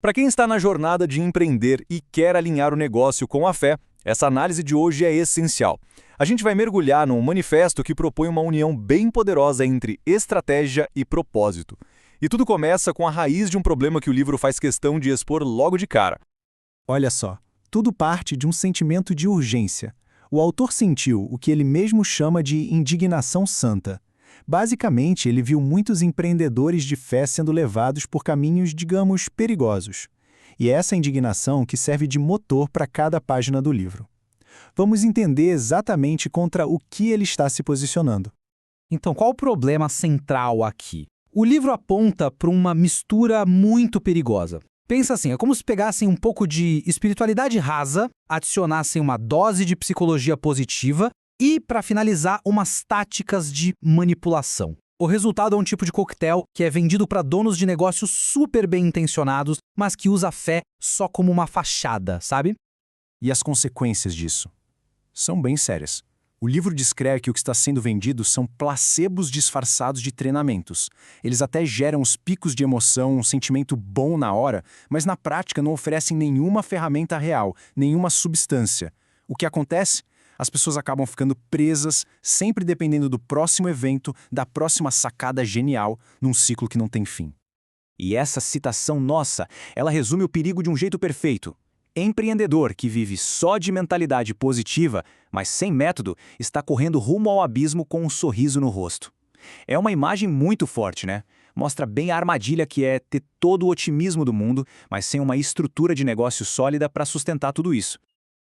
Para quem está na jornada de empreender e quer alinhar o negócio com a fé, essa análise de hoje é essencial. A gente vai mergulhar num manifesto que propõe uma união bem poderosa entre estratégia e propósito. E tudo começa com a raiz de um problema que o livro faz questão de expor logo de cara. Olha só, tudo parte de um sentimento de urgência. O autor sentiu o que ele mesmo chama de indignação santa. Basicamente, ele viu muitos empreendedores de fé sendo levados por caminhos, digamos, perigosos. E é essa indignação que serve de motor para cada página do livro. Vamos entender exatamente contra o que ele está se posicionando. Então, qual o problema central aqui? O livro aponta para uma mistura muito perigosa. Pensa assim, é como se pegassem um pouco de espiritualidade rasa, adicionassem uma dose de psicologia positiva e, para finalizar, umas táticas de manipulação. O resultado é um tipo de coquetel que é vendido para donos de negócios super bem intencionados, mas que usa a fé só como uma fachada, sabe? E as consequências disso? São bem sérias. O livro descreve que o que está sendo vendido são placebos disfarçados de treinamentos. Eles até geram os picos de emoção, um sentimento bom na hora, mas na prática não oferecem nenhuma ferramenta real, nenhuma substância. O que acontece? As pessoas acabam ficando presas, sempre dependendo do próximo evento, da próxima sacada genial, num ciclo que não tem fim. E essa citação nossa, ela resume o perigo de um jeito perfeito. Empreendedor que vive só de mentalidade positiva, mas sem método, está correndo rumo ao abismo com um sorriso no rosto. É uma imagem muito forte, né? Mostra bem a armadilha que é ter todo o otimismo do mundo, mas sem uma estrutura de negócio sólida para sustentar tudo isso.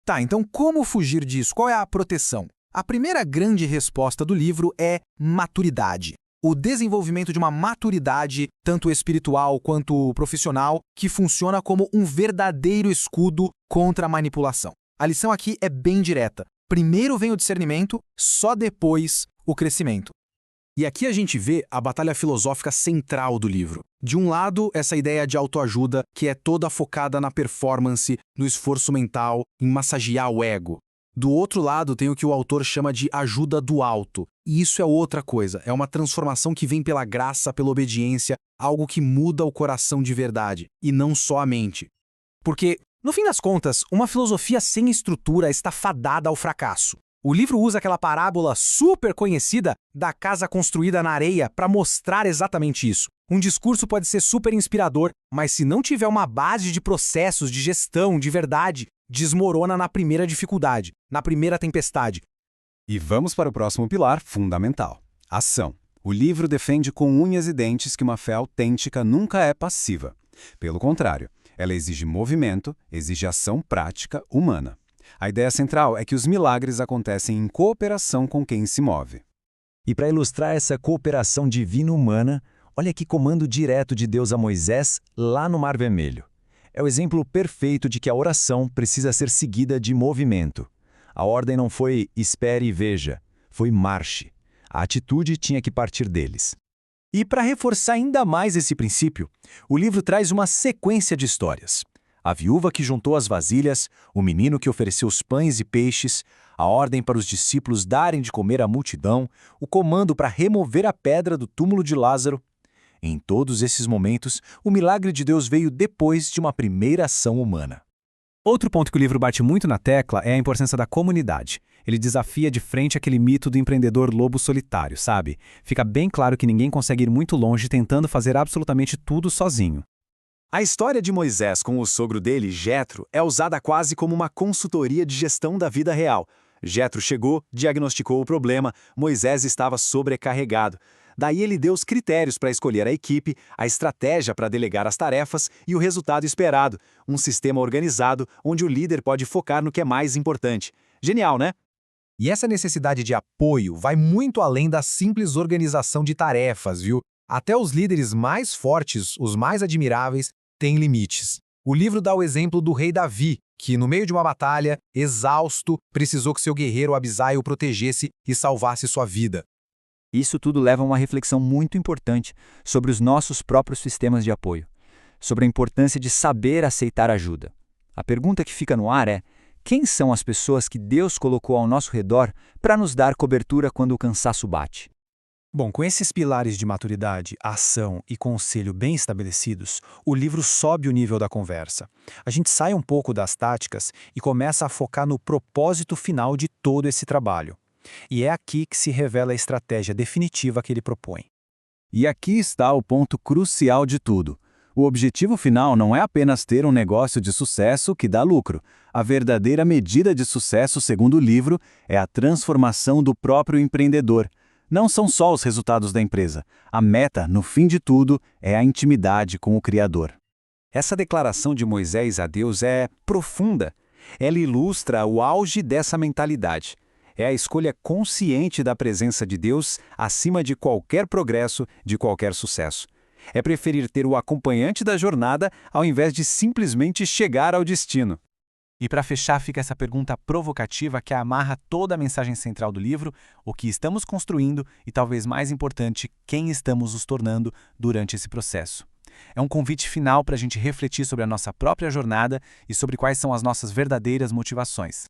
Tá, então como fugir disso? Qual é a proteção? A primeira grande resposta do livro é maturidade. O desenvolvimento de uma maturidade, tanto espiritual quanto profissional, que funciona como um verdadeiro escudo contra a manipulação. A lição aqui é bem direta. Primeiro vem o discernimento, só depois o crescimento. E aqui a gente vê a batalha filosófica central do livro. De um lado, essa ideia de autoajuda, que é toda focada na performance, no esforço mental, em massagear o ego. Do outro lado, tem o que o autor chama de ajuda do alto. E isso é outra coisa, é uma transformação que vem pela graça, pela obediência, algo que muda o coração de verdade, e não só a mente. Porque, no fim das contas, uma filosofia sem estrutura está fadada ao fracasso. O livro usa aquela parábola super conhecida da casa construída na areia para mostrar exatamente isso. Um discurso pode ser super inspirador, mas se não tiver uma base de processos, de gestão, de verdade, desmorona na primeira dificuldade, na primeira tempestade. E vamos para o próximo pilar fundamental: ação. O livro defende com unhas e dentes que uma fé autêntica nunca é passiva. Pelo contrário, ela exige movimento, exige ação prática humana. A ideia central é que os milagres acontecem em cooperação com quem se move. E para ilustrar essa cooperação divina-humana, olha que comando direto de Deus a Moisés lá no Mar Vermelho. É o exemplo perfeito de que a oração precisa ser seguida de movimento. A ordem não foi espere e veja, foi marche. A atitude tinha que partir deles. E para reforçar ainda mais esse princípio, o livro traz uma sequência de histórias. A viúva que juntou as vasilhas, o menino que ofereceu os pães e peixes, a ordem para os discípulos darem de comer à multidão, o comando para remover a pedra do túmulo de Lázaro. Em todos esses momentos, o milagre de Deus veio depois de uma primeira ação humana. Outro ponto que o livro bate muito na tecla é a importância da comunidade. Ele desafia de frente aquele mito do empreendedor lobo solitário, sabe? Fica bem claro que ninguém consegue ir muito longe tentando fazer absolutamente tudo sozinho. A história de Moisés com o sogro dele, Jetro, é usada quase como uma consultoria de gestão da vida real. Jetro chegou, diagnosticou o problema, Moisés estava sobrecarregado. Daí ele deu os critérios para escolher a equipe, a estratégia para delegar as tarefas e o resultado esperado, um sistema organizado onde o líder pode focar no que é mais importante. Genial, né? E essa necessidade de apoio vai muito além da simples organização de tarefas, viu? Até os líderes mais fortes, os mais admiráveis, têm limites. O livro dá o exemplo do rei Davi, que, no meio de uma batalha, exausto, precisou que seu guerreiro Abisai o protegesse e salvasse sua vida. Isso tudo leva a uma reflexão muito importante sobre os nossos próprios sistemas de apoio, sobre a importância de saber aceitar ajuda. A pergunta que fica no ar é: quem são as pessoas que Deus colocou ao nosso redor para nos dar cobertura quando o cansaço bate? Bom, com esses pilares de maturidade, ação e conselho bem estabelecidos, o livro sobe o nível da conversa. A gente sai um pouco das táticas e começa a focar no propósito final de todo esse trabalho. E é aqui que se revela a estratégia definitiva que ele propõe. E aqui está o ponto crucial de tudo. O objetivo final não é apenas ter um negócio de sucesso que dá lucro. A verdadeira medida de sucesso, segundo o livro, é a transformação do próprio empreendedor. Não são só os resultados da empresa. A meta, no fim de tudo, é a intimidade com o Criador. Essa declaração de Moisés a Deus é profunda. Ela ilustra o auge dessa mentalidade. É a escolha consciente da presença de Deus acima de qualquer progresso, de qualquer sucesso. É preferir ter o acompanhante da jornada ao invés de simplesmente chegar ao destino. E para fechar, fica essa pergunta provocativa que amarra toda a mensagem central do livro: o que estamos construindo e, talvez mais importante, quem estamos nos tornando durante esse processo. É um convite final para a gente refletir sobre a nossa própria jornada e sobre quais são as nossas verdadeiras motivações.